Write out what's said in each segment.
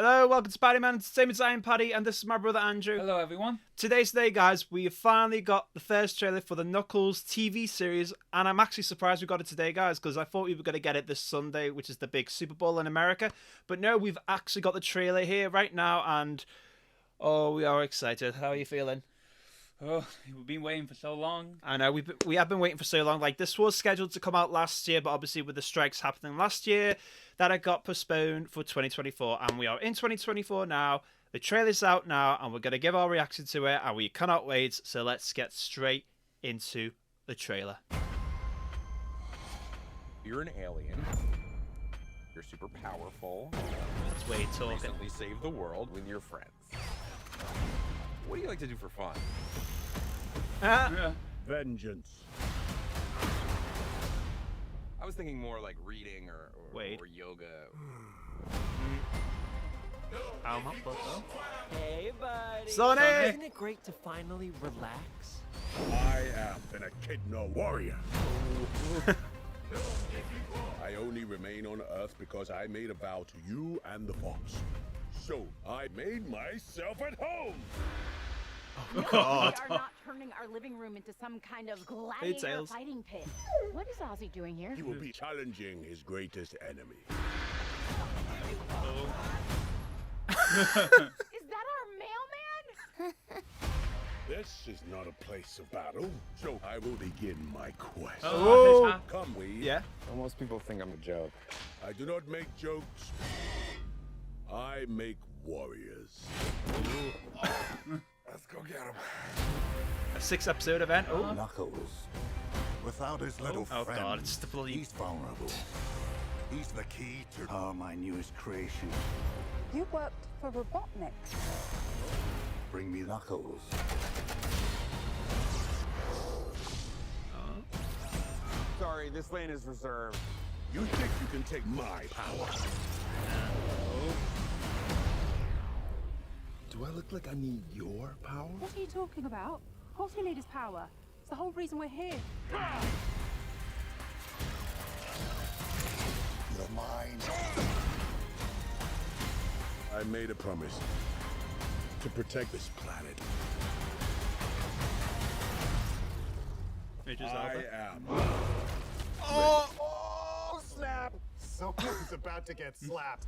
Hello, welcome to Spider-Man Entertainment. I'm Paddy, and this is my brother Andrew. Hello, everyone. Today's the day, guys. We have finally got the first trailer for the Knuckles TV series, and I'm actually surprised we got it today, guys, because I thought we were going to get it this Sunday, which is the big Super Bowl in America. But no, we've actually got the trailer here right now, and oh, we are excited. How are you feeling? Oh, we've been waiting for so long. I know, we have been waiting for so long. Like, this was scheduled to come out last year, but obviously with the strikes happening last year, that it got postponed for 2024, and we are in 2024 now. The trailer's out now, and we're going to give our reaction to it, and we cannot wait. So let's get straight into the trailer. You're an alien. You're super powerful. That's where you're talking. Recently saved the world with your friends. What do you like to do for fun? Yeah. Vengeance. I was thinking more like reading or yoga. Paramount Plus. Hey, buddy. Sonic! Isn't it great to finally relax? I am an Echidna warrior. I only remain on Earth because I made a vow to you and the Fox. So I made myself at home. Oh, God. We are not turning our living room into some kind of gladiator Tails. fighting pit. What is Ozzy doing here? He will be challenging his greatest enemy. Is that our mailman? This is not a place of battle, so I will begin my quest. Oh. Come, we. Yeah. Most people think I'm a joke. I do not make jokes. I make warriors. Let's go get him. A 6-episode event. Oh. Knuckles. Without his little Oh, friend, God. It's the bloody... he's vulnerable. He's the key to my newest creation. You worked for Robotnik. Bring me Knuckles. Sorry, this lane is reserved. You think you can take my power? Do I look like I need your power? What are you talking about? All you need is power. It's the whole reason we're here. You're mine. I made a promise to protect this planet. I am. Oh, snap! Someone's about to get slapped.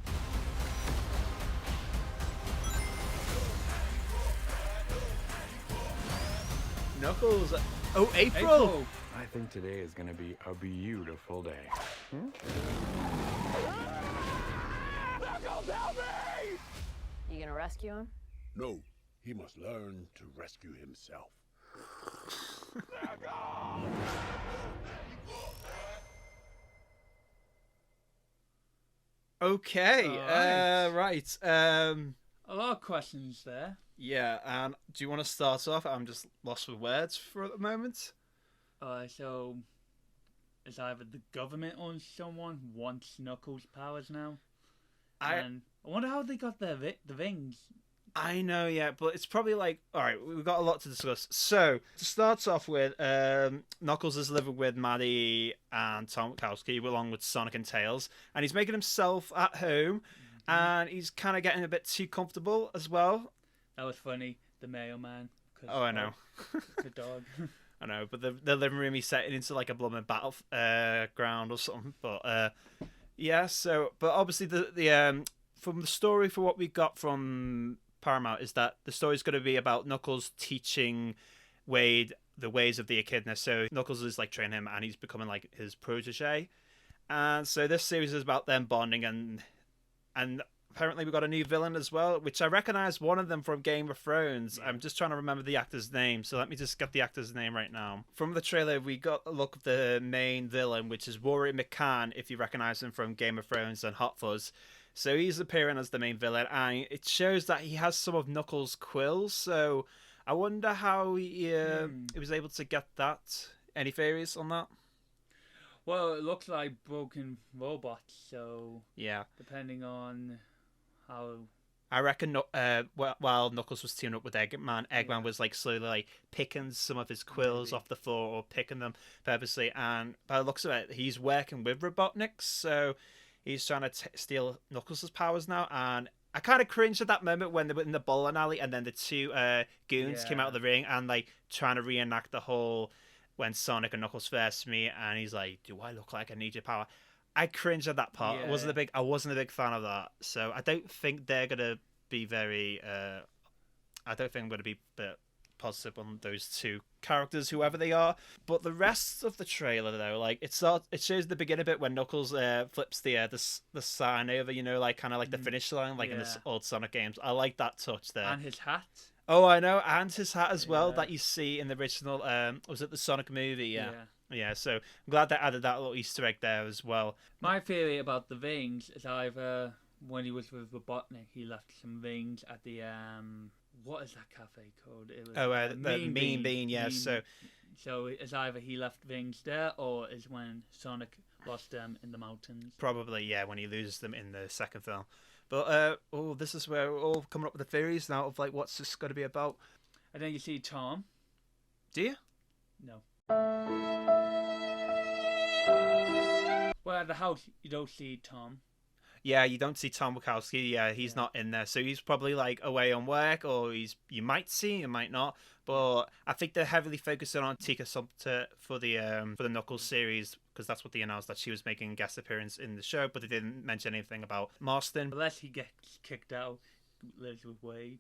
Knuckles. Oh, April. I think today is going to be a beautiful day. Knuckles, help me! You gonna rescue him? No, he must learn to rescue himself. Okay. Alright. Right. A lot of questions there. Yeah, and do you want to start off? I'm just lost for words for the moment. So it's either the government or someone wants Knuckles' powers now. And I wonder how they got the rings. I know, yeah, but it's probably like... Alright, we've got a lot to discuss. So, to start off with, Knuckles is living with Maddie and Tom Wachowski, along with Sonic and Tails, and he's making himself at home, and he's kind of getting a bit too comfortable as well. That was funny, the mailman. Oh, I know. The dog. I know, but the living room he's setting into like a blooming battle ground or something. But yeah, so but obviously the from the story for what we got from Paramount is that the story's going to be about Knuckles teaching Wade the ways of the Echidna. So Knuckles is like training him, and he's becoming like his protege. And so this series is about them bonding, and apparently we got a new villain as well, which I recognize one of them from Game of Thrones. I'm just trying to remember the actor's name, so let me just get the actor's name right now. From the trailer, we got a look of the main villain, which is Rory McCann, if you recognize him from Game of Thrones and Hot Fuzz. So he's appearing as the main villain, and it shows that he has some of Knuckles' quills, so I wonder how he was able to get that. Any theories on that? Well, it looks like broken robots, so Yeah. depending on how... I reckon while Knuckles was teaming up with Eggman was like slowly like picking some of his quills off the floor or picking them purposely. And by the looks of it, he's working with Robotnik, so he's trying to steal Knuckles' powers now. And I kind of cringed at that moment when they were in the bowling alley and then the two goons came out of the ring and like trying to reenact the whole when Sonic and Knuckles first meet and he's like, "Do I look like I need your power?" I cringed at that part. Yeah. I wasn't a big fan of that. So I don't think they're gonna be very. I don't think I'm gonna be positive on those two characters, whoever they are. But the rest of the trailer, though, like it shows the beginning bit when Knuckles flips the sign over, you know, like kind of like the finish line, like in the old Sonic games. I like that touch there. And his hat. Oh, I know, and his hat as well that you see in the original. Was it the Sonic movie? Yeah. So I'm glad they added that little Easter egg there as well. My theory about the rings is either when he was with Robotnik, he left some rings at the what is that cafe called? It was the Mean Bean, yeah. So it's either he left rings there, or is when Sonic lost them in the mountains. Probably, yeah, when he loses them in the second film. But this is where we're all coming up with the theories now of like what's this got to be about. And then you see Tom. Do you? No. Well, at the house you don't see Tom. Yeah, you don't see Tom Wachowski. Yeah, he's not in there, so he's probably like away on work, or you might see, you might not. But I think they're heavily focusing on Tika Sumpter for the Knuckles series because that's what they announced, that she was making a guest appearance in the show, but they didn't mention anything about Marston. Unless he gets kicked out, lives with Wade.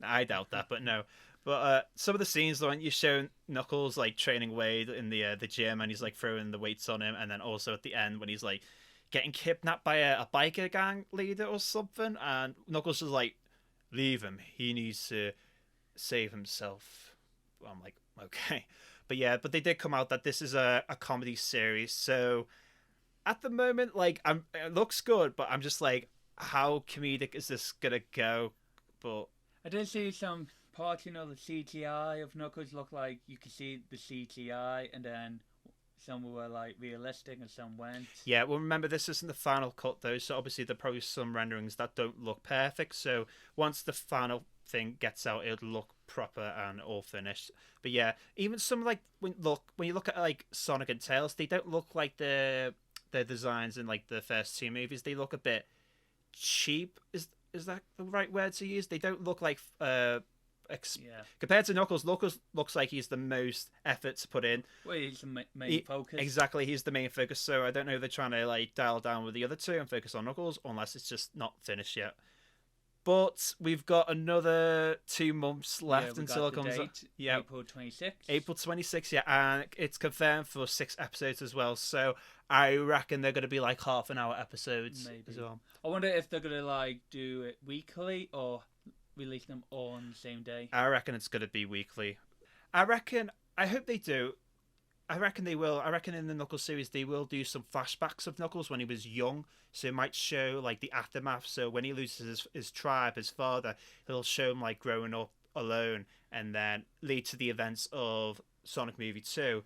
I doubt that, but no. But some of the scenes, when you show Knuckles like training Wade in the gym, and he's like throwing the weights on him, and then also at the end when he's like getting kidnapped by a biker gang leader or something, and Knuckles is like, "Leave him. He needs to save himself." I'm like, okay. But they did come out that this is a comedy series. So at the moment, like, it looks good, but I'm just like, how comedic is this gonna go? But I did see some parts, the CGI of Knuckles looked like you could see the CGI, and then some were like realistic and some weren't. Yeah, well, remember this isn't the final cut though, so obviously there are probably some renderings that don't look perfect. So once the final thing gets out, it'll look proper and all finished. But yeah, even some like when you look at like Sonic and Tails, they don't look like their designs in like the first two movies. They look a bit cheap. Is that the right word to use? They don't look like compared to Knuckles looks like he's the most effort to put in. Well, he's the main focus. Exactly, he's the main focus. So I don't know if they're trying to like dial down with the other two and focus on Knuckles, unless it's just not finished yet. But we've got another 2 months left until it comes out. Yeah, April 26th. April 26th, yeah, and it's confirmed for 6 episodes as well. So I reckon they're going to be like half-an-hour episodes as well. I wonder if they're going to like do it weekly or release them all on the same day. I reckon it's going to be weekly. I hope they do. I reckon they will. I reckon in the Knuckles series they will do some flashbacks of Knuckles when he was young. So it might show like the aftermath. So when he loses his tribe, his father, he'll show him like growing up alone, and then lead to the events of Sonic Movie 2,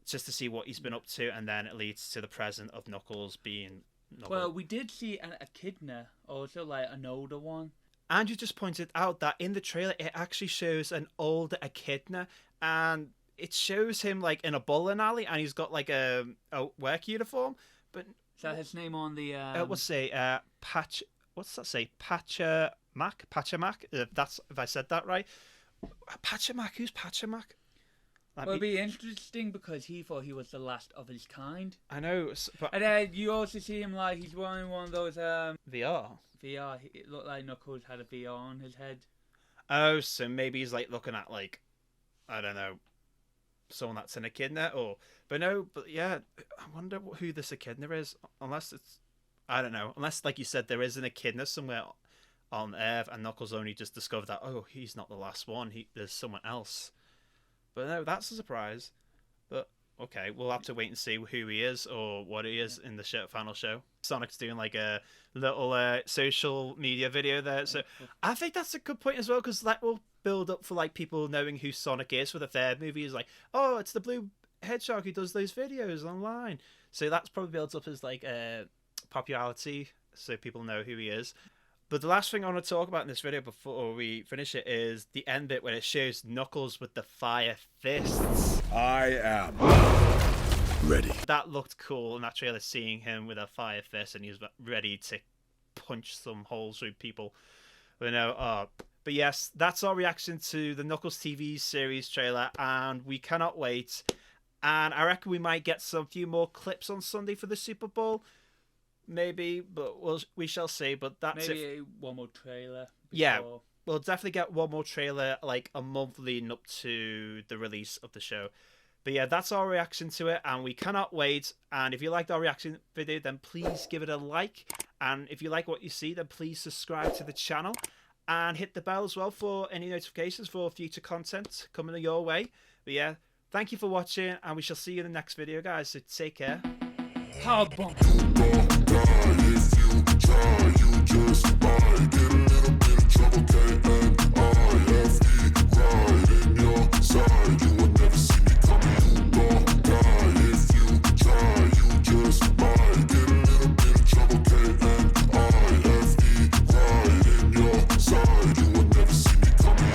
just to see what he's been up to, and then it leads to the present of Knuckles being Knuckles. Well, we did see an echidna, also like an older one. Andrew just pointed out that in the trailer it actually shows an older echidna, and it shows him like in a bowling alley, and he's got like a work uniform. But is that his name on the? What's that say? Pachamac. If I said that right. Pachamac. Who's Pachamac? Well, it'd be interesting because he thought he was the last of his kind. I know. But... And then you also see him like he's wearing one of those VR. It looked like Knuckles had a VR on his head. Oh, so maybe he's like looking at like, I don't know, someone that's an echidna, but yeah, I wonder who this echidna is. Unless it's, I don't know. Unless, like you said, there is an echidna somewhere on Earth, and Knuckles only just discovered that. Oh, he's not the last one. There's someone else. But no, that's a surprise. But okay, we'll have to wait and see who he is or what he is in the final show. Sonic's doing like a little social media video there, so I think that's a good point as well, because that will build up for like people knowing who Sonic is for the third movie. Is like, oh, it's the blue hedgehog who does those videos online. So that's probably built up as like popularity, so people know who he is. But the last thing I want to talk about in this video before we finish it is the end bit when it shows Knuckles with the fire fists. I am ready. That looked cool in that trailer, seeing him with a fire fist and he was ready to punch some holes through people. But but yes, that's our reaction to the Knuckles TV series trailer, and we cannot wait. And I reckon we might get some few more clips on Sunday for the Super Bowl. Maybe, but we shall see. But that's maybe one more trailer. Yeah, we'll definitely get one more trailer like a month leading up to the release of the show. But yeah, that's our reaction to it, and we cannot wait. And if you liked our reaction video, then please give it a like. And if you like what you see, then please subscribe to the channel and hit the bell as well for any notifications for future content coming your way. But yeah, thank you for watching, and we shall see you in the next video, guys. So take care. Power bomb. If you try, you just might get a little bit of trouble, K-N-I-F-E, right in your side.